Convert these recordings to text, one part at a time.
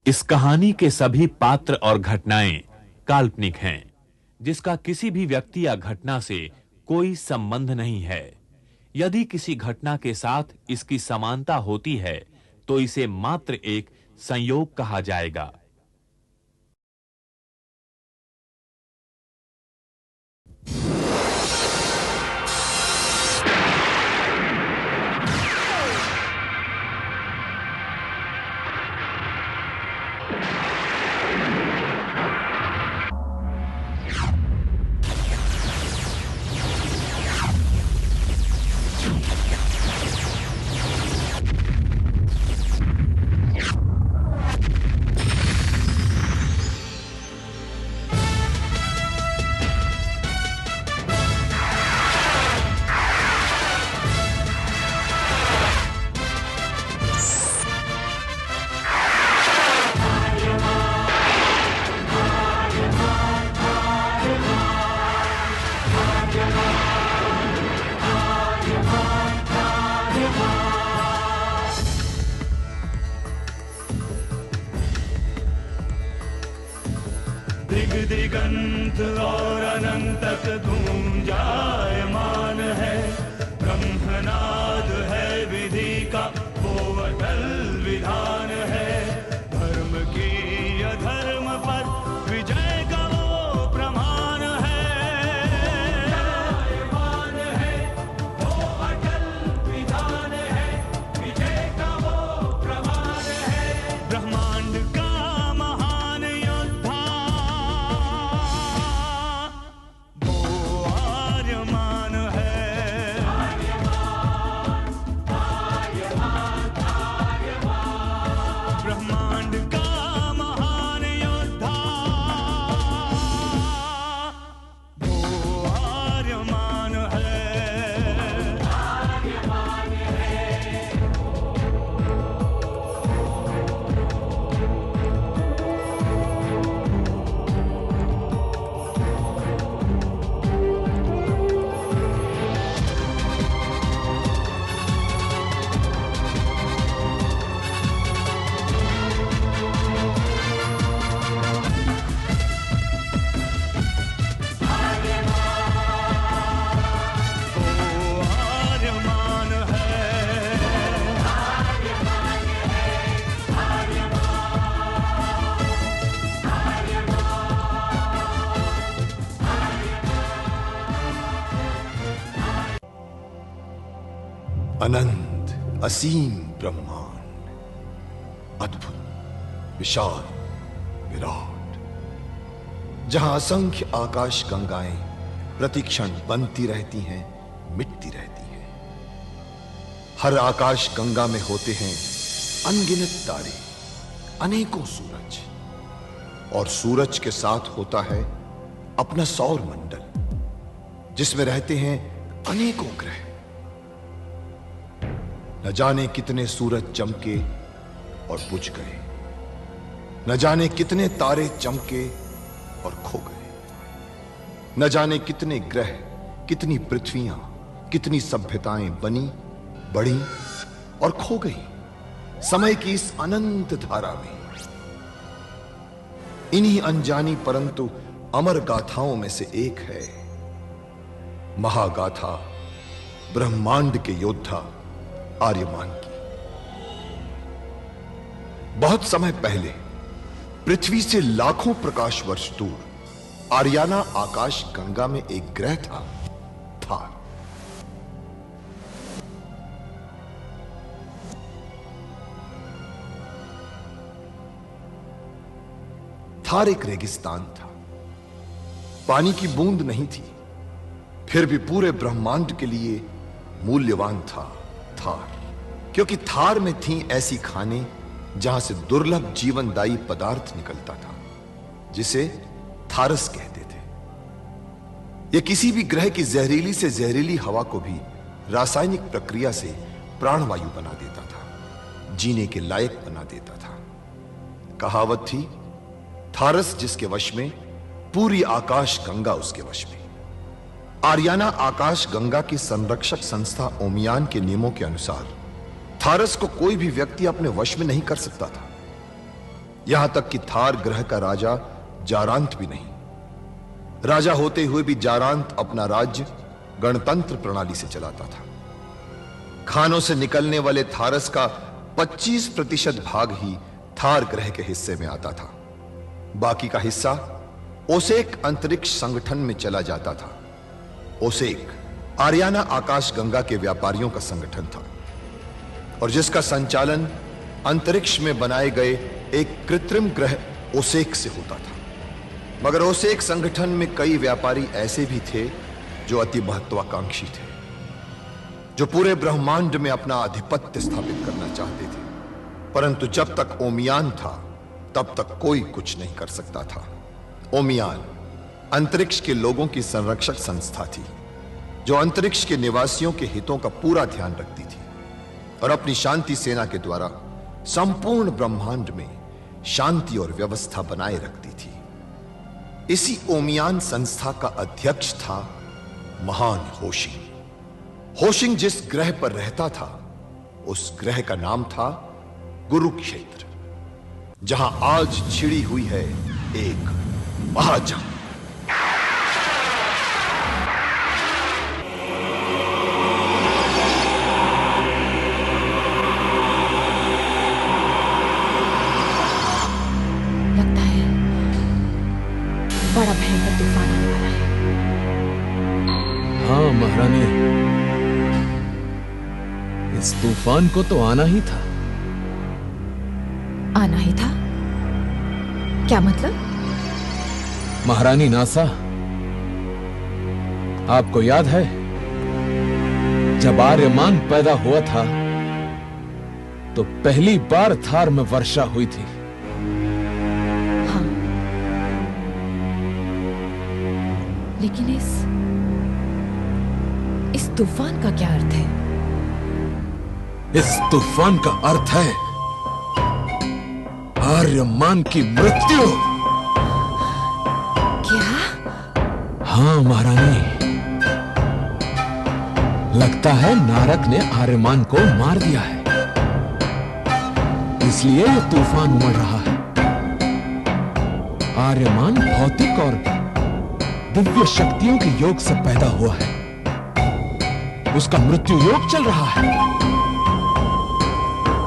इस कहानी के सभी पात्र और घटनाएं काल्पनिक हैं, जिसका किसी भी व्यक्ति या घटना से कोई संबंध नहीं है। यदि किसी घटना के साथ इसकी समानता होती है, तो इसे मात्र एक संयोग कहा जाएगा। दिगंत और अनंत तक गूंजायमान है। ब्रह्मनाद है विधि का वो अटल विधान है। धर्म की अधर्म पर विजय का वो प्रमाण है। जायमान है वो अटल विधान है। विजय का वो प्रमाण है। ब्रह्मांड का अनंत असीम ब्रह्मांड, अद्भुत, विशाल, विराट, जहां असंख्य आकाश गंगाएं प्रतिक्षण बनती रहती हैं, मिटती रहती हैं। हर आकाश गंगा में होते हैं अनगिनत तारे, अनेकों सूरज, और सूरज के साथ होता है अपना सौर मंडल, जिसमें रहते हैं अनेकों ग्रह। न जाने कितने सूरज चमके और बुझ गए, न जाने कितने तारे चमके और खो गए, न जाने कितने ग्रह, कितनी पृथ्वियां, कितनी सभ्यताएं बनी, बढ़ी और खो गई समय की इस अनंत धारा में। इन्हीं अनजानी परंतु अमर गाथाओं में से एक है महागाथा ब्रह्मांड के योद्धा आर्यमान की। बहुत समय पहले पृथ्वी से लाखों प्रकाश वर्ष दूर आर्याना आकाश गंगा में एक ग्रह था, थार। थार एक रेगिस्तान था, पानी की बूंद नहीं थी, फिर भी पूरे ब्रह्मांड के लिए मूल्यवान था थार, क्योंकि थार में थी ऐसी खाने जहां से दुर्लभ जीवनदायी पदार्थ निकलता था, जिसे थारस कहते थे। यह किसी भी ग्रह की जहरीली से जहरीली हवा को भी रासायनिक प्रक्रिया से प्राणवायु बना देता था, जीने के लायक बना देता था। कहावत थी, थारस जिसके वश में, पूरी आकाश गंगा उसके वश में। आर्याना आकाश गंगा की संरक्षक संस्था ओमियान के नियमों के अनुसार थारस को कोई भी व्यक्ति अपने वश में नहीं कर सकता था। यहां तक कि थार ग्रह का राजा जारांत भी नहीं। राजा होते हुए भी जारांत अपना राज्य गणतंत्र प्रणाली से चलाता था। खानों से निकलने वाले थारस का 25% भाग ही थार ग्रह के हिस्से में आता था। बाकी का हिस्सा ओसेक अंतरिक्ष संगठन में चला जाता था। ओसेक आरियाना आकाश गंगा के व्यापारियों का संगठन था और जिसका संचालन अंतरिक्ष में बनाए गए एक कृत्रिम ग्रह ओसेक से होता था। मगर ओसेक संगठन में कई व्यापारी ऐसे भी थे जो अति महत्वाकांक्षी थे, जो पूरे ब्रह्मांड में अपना आधिपत्य स्थापित करना चाहते थे। परंतु जब तक ओमियान था तब तक कोई कुछ नहीं कर सकता था। ओमियान अंतरिक्ष के लोगों की संरक्षक संस्था थी जो अंतरिक्ष के निवासियों के हितों का पूरा ध्यान रखती थी और अपनी शांति सेना के द्वारा संपूर्ण ब्रह्मांड में शांति और व्यवस्था बनाए रखती थी। इसी ओमियान संस्था का अध्यक्ष था महान होशिंग। होशिंग जिस ग्रह पर रहता था उस ग्रह का नाम था गुरुक्षेत्र, जहां आज छिड़ी हुई है एक महाजंग। लगता है बड़ा भयंकर तूफान आने वाला है। हाँ महारानी, इस तूफान को तो आना ही था। आना ही था? क्या मतलब? महारानी नासा, आपको याद है जब आर्यमान पैदा हुआ था तो पहली बार थार में वर्षा हुई थी। हाँ, लेकिन इस तूफान का क्या अर्थ है? इस तूफान का अर्थ है आर्यमान की मृत्यु। क्या? हाँ महारानी, लगता है नारक ने आर्यमान को मार दिया है, इसलिए यह तूफान उमड़ रहा है। आर्यमान भौतिक और दिव्य शक्तियों के योग से पैदा हुआ है। उसका मृत्यु योग चल रहा है।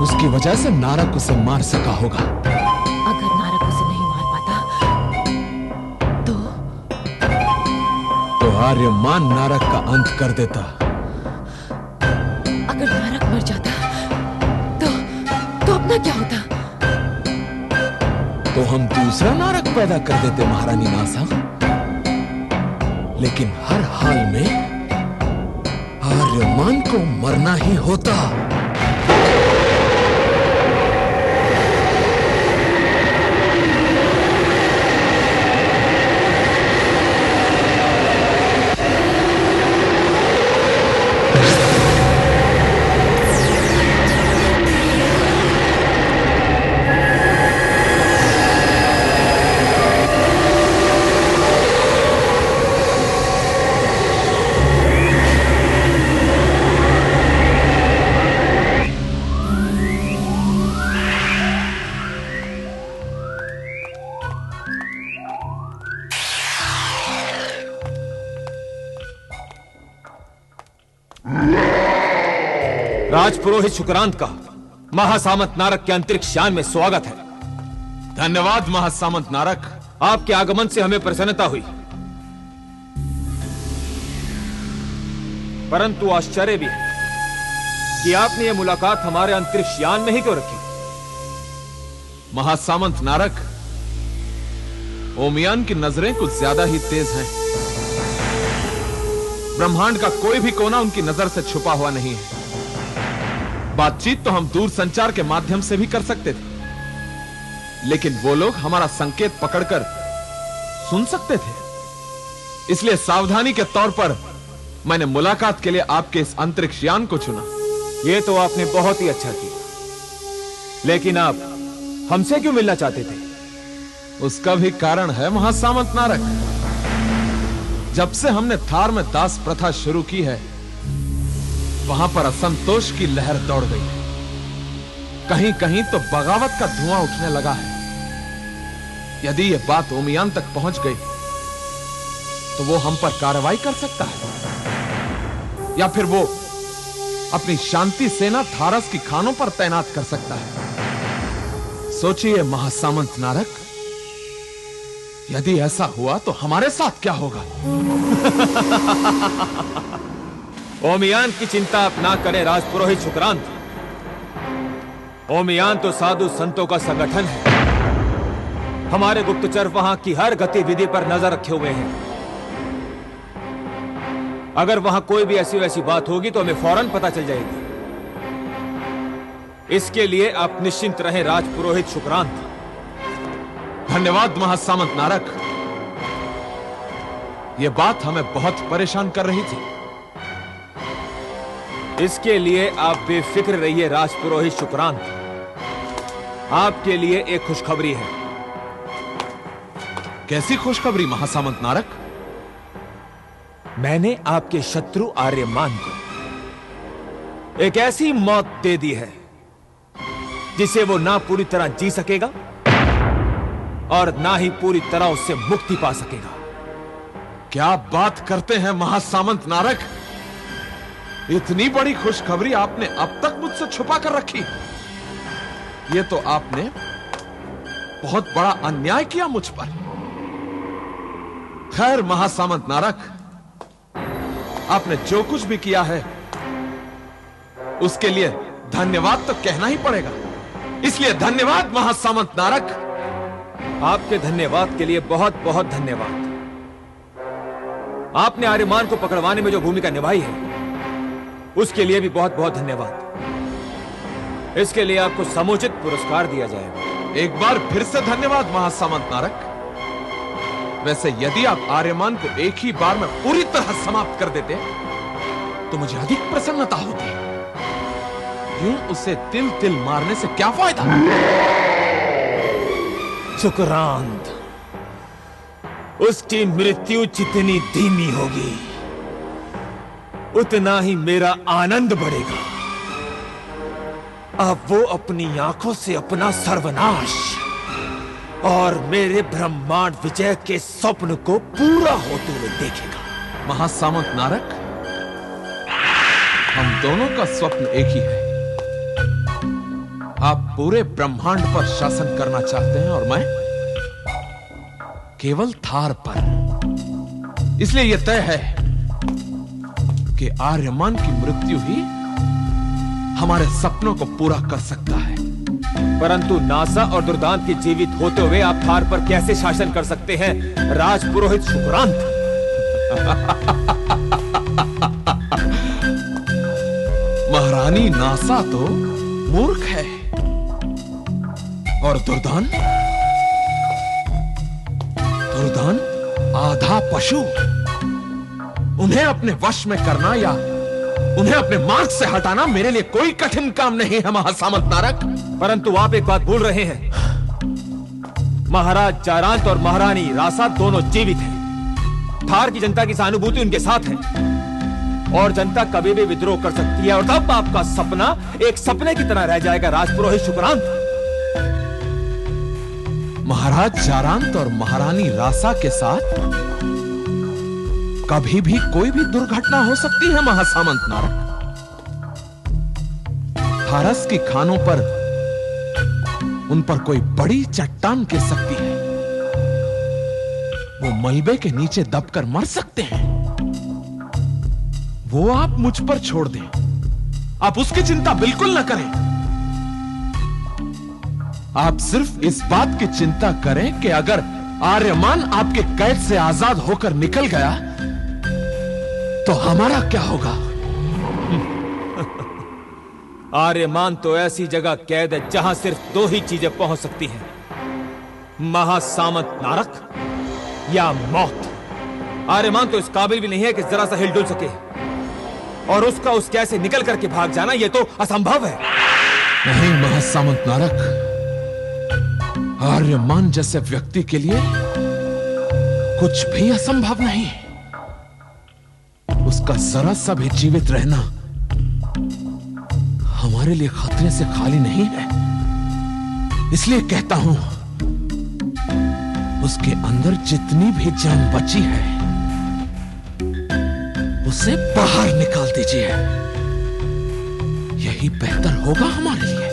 उसकी वजह से नारक उसे मार सका होगा। अगर नारक उसे नहीं मार पाता तो आर्यमान नारक का अंत कर देता। अगर नारक मर जाता तो अपना क्या होता? तो हम दूसरा नारक पैदा कर देते महारानी नासा। लेकिन हर हाल में आर्यमान को मरना ही होता। राजपुरोहित शुक्रांत का महासामंत नारक के अंतरिक्ष यान में स्वागत है। धन्यवाद महासामंत नारक। आपके आगमन से हमें प्रसन्नता हुई, परंतु आश्चर्य भी है कि आपने यह मुलाकात हमारे अंतरिक्ष यान में ही क्यों रखी। महासामंत नारक, ओमियान की नजरें कुछ ज्यादा ही तेज हैं। ब्रह्मांड का कोई भी कोना उनकी नजर से छुपा हुआ नहीं है। बातचीत तो हम दूर संचार के माध्यम से भी कर सकते थे, लेकिन वो लोग हमारा संकेत पकड़कर सुन सकते थे। इसलिए सावधानी के तौर पर मैंने मुलाकात के लिए आपके इस अंतरिक्ष यान को चुना। यह तो आपने बहुत ही अच्छा किया, लेकिन आप हमसे क्यों मिलना चाहते थे? उसका भी कारण है महासामंत नारक। जब से हमने थार में दास प्रथा शुरू की है, वहां पर असंतोष की लहर दौड़ गई है। कहीं कहीं तो बगावत का धुआं उठने लगा है। यदि यह बात ओमियान तक पहुंच गई तो वो हम पर कार्रवाई कर सकता है, या फिर वो अपनी शांति सेना थारस की खानों पर तैनात कर सकता है। सोचिए महासामंत नारक, यदि ऐसा हुआ तो हमारे साथ क्या होगा? ओमियान की चिंता आप ना करें राजपुरोहित शुक्रांत। ओमियान तो साधु संतों का संगठन है। हमारे गुप्तचर वहां की हर गतिविधि पर नजर रखे हुए हैं। अगर वहां कोई भी ऐसी वैसी बात होगी तो हमें फौरन पता चल जाएगी। इसके लिए आप निश्चिंत रहें राजपुरोहित शुक्रांत। धन्यवाद महासामंत नारक। यह बात हमें बहुत परेशान कर रही थी। इसके लिए आप बेफिक्र रहिए राजपुरोहित शुक्रांत। आपके लिए एक खुशखबरी है। कैसी खुशखबरी महासामंत नारक? मैंने आपके शत्रु आर्यमान को एक ऐसी मौत दे दी है जिसे वो ना पूरी तरह जी सकेगा और ना ही पूरी तरह उससे मुक्ति पा सकेगा। क्या बात करते हैं महासामंत नारक? इतनी बड़ी खुशखबरी आपने अब तक मुझसे छुपा कर रखी। यह तो आपने बहुत बड़ा अन्याय किया मुझ पर। खैर महासामंत नारक, आपने जो कुछ भी किया है उसके लिए धन्यवाद तो कहना ही पड़ेगा। इसलिए धन्यवाद महासामंत नारक। आपके धन्यवाद के लिए बहुत बहुत धन्यवाद। आपने आर्यमान को पकड़वाने में जो भूमिका निभाई है उसके लिए भी बहुत बहुत धन्यवाद। इसके लिए आपको समुचित पुरस्कार दिया जाएगा। एक बार फिर से धन्यवाद महासामंत नारक। वैसे यदि आप आर्यमान को एक ही बार में पूरी तरह समाप्त कर देते तो मुझे अधिक प्रसन्नता होती। यूं उसे तिल तिल मारने से क्या फायदा? शुक्रांत, उसकी मृत्यु जितनी धीमी होगी उतना ही मेरा आनंद बढ़ेगा। अब वो अपनी आंखों से अपना सर्वनाश और मेरे ब्रह्मांड विजय के स्वप्न को पूरा होते हुए देखेगा। महासामंत नारक, हम दोनों का स्वप्न एक ही है। आप पूरे ब्रह्मांड पर शासन करना चाहते हैं और मैं केवल थार पर। इसलिए यह तय है कि आर्यमान की मृत्यु ही हमारे सपनों को पूरा कर सकता है। परंतु नासा और दुर्दांत के जीवित होते हुए आप थार पर कैसे शासन कर सकते हैं राजपुरोहित शुक्रांत? महारानी नासा तो मूर्ख है और दुर्दांत आधा पशु। उन्हें अपने वश में करना या उन्हें अपने मार्ग से हटाना मेरे लिए कोई कठिन काम नहीं है महासामंत नारक। परंतु आप एक बात भूल रहे हैं। महाराज जारांत और महारानी रासा दोनों जीवित हैं। थार की जनता की सहानुभूति उनके साथ है और जनता कभी भी विद्रोह कर सकती है और तब आपका सपना एक सपने की तरह रह जाएगा राजपुरोहित शुक्रांत। महाराज जारांत और महारानी रासा के साथ कभी भी कोई भी दुर्घटना हो सकती है महासामंत नारक। थारस की खानों पर उन पर कोई बड़ी चट्टान गिर सकती है। वो मलबे के नीचे दबकर मर सकते हैं। वो आप मुझ पर छोड़ दें। आप उसकी चिंता बिल्कुल न करें। आप सिर्फ इस बात की चिंता करें कि अगर आर्यमान आपके कैद से आजाद होकर निकल गया तो हमारा क्या होगा? आर्यमान तो ऐसी जगह कैद है जहां सिर्फ दो ही चीजें पहुंच सकती हैं, महासामंत नारक या मौत। आर्यमान तो इस काबिल भी नहीं है कि जरा सा हिलडुल सके और उसका उस कैद से निकल करके भाग जाना यह तो असंभव है। नहीं महासामंत नारक, आर्यमान जैसे व्यक्ति के लिए कुछ भी असंभव नहीं। उसका जरा सा भी जीवित रहना हमारे लिए खतरे से खाली नहीं है। इसलिए कहता हूं उसके अंदर जितनी भी जान बची है उसे बाहर निकाल दीजिए। यही बेहतर होगा हमारे लिए।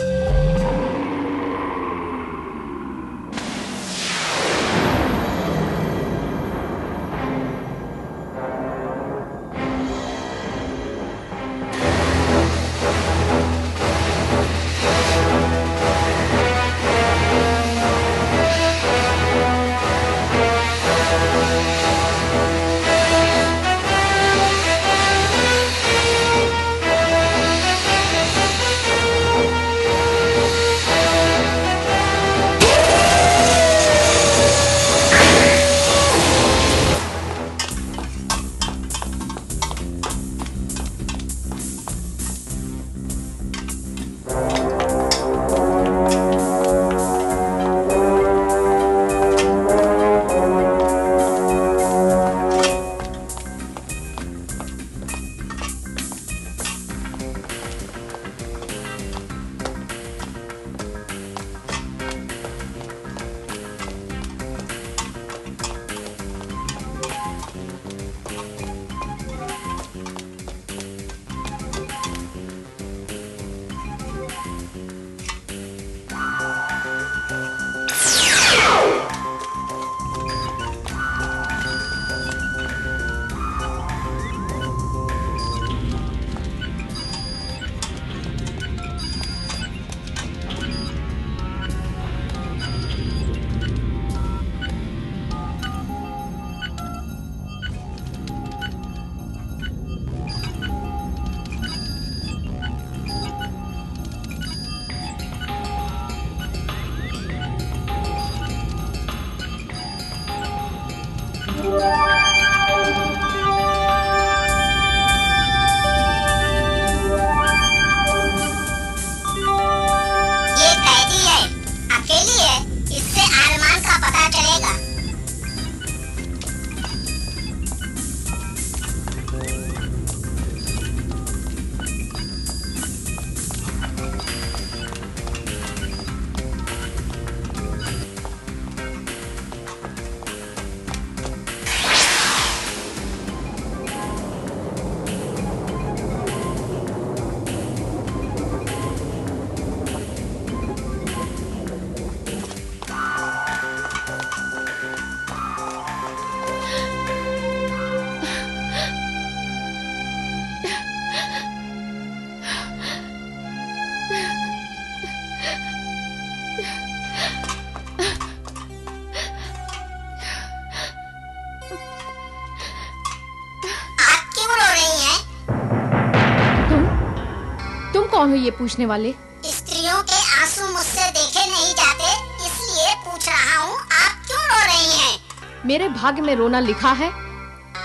कौन हो ये पूछने वाले? स्त्रियों के आंसू मुझसे देखे नहीं जाते, इसलिए पूछ रहा हूँ आप क्यों रो रही हैं? मेरे भाग्य में रोना लिखा है,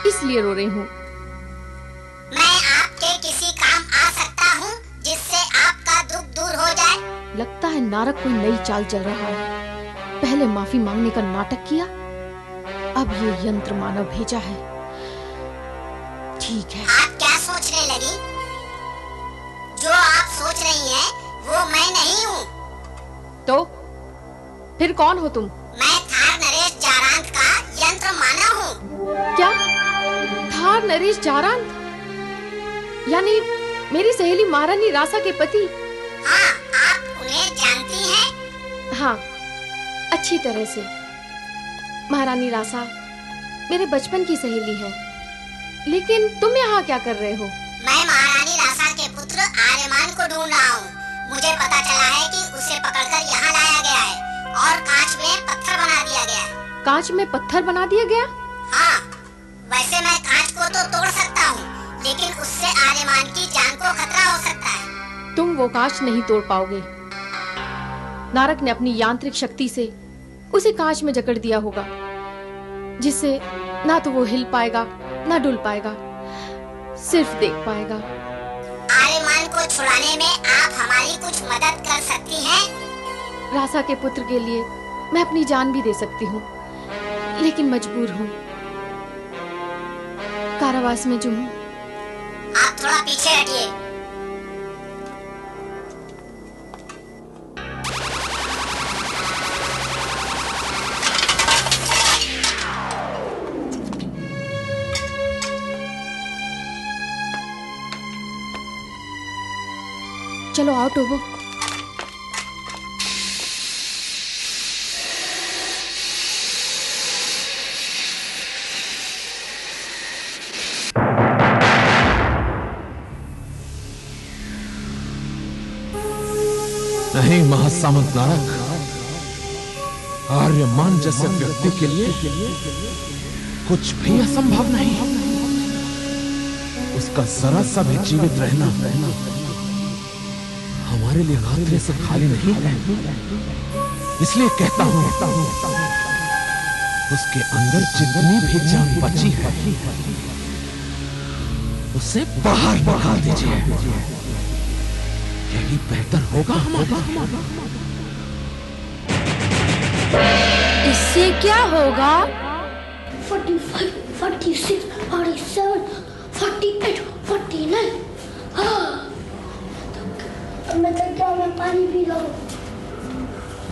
इसलिए रो रही हूँ। मैं आपके किसी काम आ सकता हूँ जिससे आपका दुख दूर हो जाए? लगता है नारक कोई नई चाल चल रहा है। पहले माफी मांगने का नाटक किया, अब ये यंत्र मानव भेजा है। ठीक है। आप क्या सोचने लगी? जो आप सोच रही हैं, वो मैं नहीं हूँ। तो फिर कौन हो तुम? मैं थार नरेश जारांत का यंत्र मानव हूँ। क्या? थार नरेश जारांत? यानी मेरी सहेली महारानी रासा के पति? हाँ, आप उन्हें जानती हैं? हाँ, अच्छी तरह से। महारानी रासा मेरे बचपन की सहेली है। लेकिन तुम यहाँ क्या कर रहे हो? मैं महारानी रासा के पुत्र आर्यमान को ढूंढ रहा हूँ। मुझे पता चला है कि उसे पकड़कर यहाँ लाया गया है और कांच में पत्थर बना दिया गया है। कांच में पत्थर बना दिया गया? हाँ, वैसे मैं कांच को तो तोड़ सकता हूँ, लेकिन उससे आर्यमान की जान को खतरा हो सकता है। तुम वो कांच नहीं तोड़ पाओगे। नारक ने अपनी यांत्रिक शक्ति से उसे कांच में जकड़ दिया होगा, जिससे ना तो वो हिल पाएगा ना डुल पाएगा, सिर्फ देख पाएगा। आर्यमान को छुड़ाने में आप हमारी कुछ मदद कर सकती हैं? रासा के पुत्र के लिए मैं अपनी जान भी दे सकती हूँ, लेकिन मजबूर हूँ। कारावास में जो हूँ। आप थोड़ा पीछे हटिए। चलो आओ टोबो। नहीं महासामंत नारक, आर्यमान जैसे व्यक्ति के लिए कुछ भी असंभव नहीं। उसका जरा सा भी जीवित रहना हमारे लिए खतरे से खाली नहीं है। इसलिए कहता हूं उसके अंदर जितनी भी जान बची है उसे बाहर भगा दीजिए, यही बेहतर होगा हमारा। इससे क्या होगा? 45, 46, 47, 48, 49। मैं तो क्या मैं पानी पी रहा हूँ।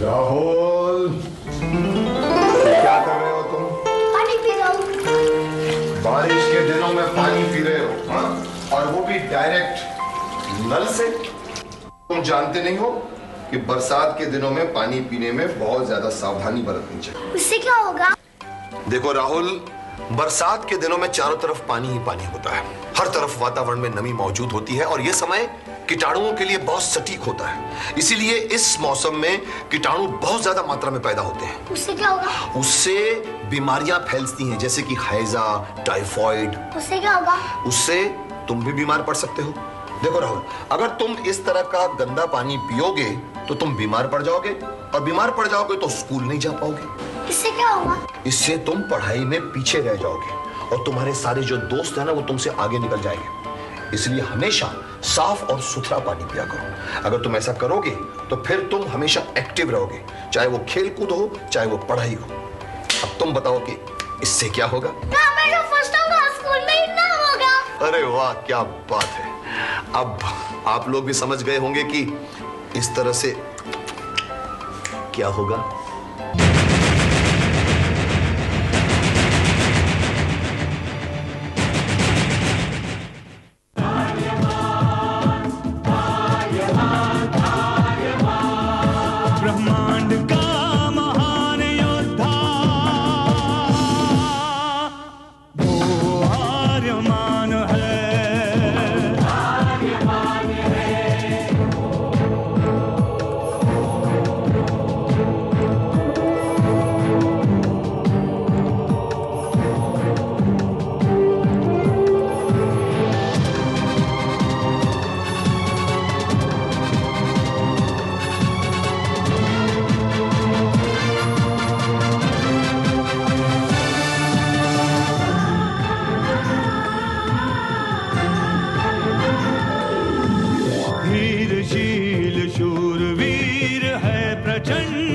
राहुल, क्या कर रहे हो तुम? पानी पी रहा हूँ। बारिश के दिनों में पानी पी रहे हो, हाँ? और वो भी डायरेक्ट नल से? तुम जानते नहीं हो कि बरसात के दिनों में पानी पीने में बहुत ज्यादा सावधानी बरतनी चाहिए। उससे क्या होगा? देखो राहुल, बरसात के दिनों में चारों तरफ पानी ही पानी होता है। हर तरफ वातावरण में नमी मौजूद होती है और यह समय कीटाणुओं के लिए बहुत सटीक होता है। इसीलिए इस मौसम में कीटाणु बहुत ज्यादा मात्रा में पैदा होते हैं। उससे क्या होगा? उससे बीमारियां फैलती हैं, जैसे कि हैजा, टाइफॉइड। उससे क्या होगा? उससे तुम भी बीमार पड़ सकते हो। देखो राहुल, अगर तुम इस तरह का गंदा पानी पियोगे तो तुम बीमार पड़ जाओगे, और बीमार पड़ जाओगे तो स्कूल नहीं जा पाओगे। इससे क्या होगा? इससे तुम पढ़ाई में पीछे रह जाओगे और तुम्हारे सारे जो दोस्त हैं ना वो तुमसे आगे निकल जाएंगे। इसलिए हमेशा साफ और सुथरा पानी पिया करो। अगर तुम ऐसा करोगे तो फिर तुम हमेशा एक्टिव रहोगे, चाहे वो खेल कूद हो चाहे वो पढ़ाई हो। अब तुम बताओ कि इससे क्या होगा? मैं तो फर्स्ट होगा, स्कूल में ही ना होगा। अरे वाह, क्या बात है। अब आप लोग भी समझ गए होंगे कि इस तरह से क्या होगा। ब्रह्मांड का महान योद्धा वो आर्यमान है। धीरशील शूरवीर है प्रचंड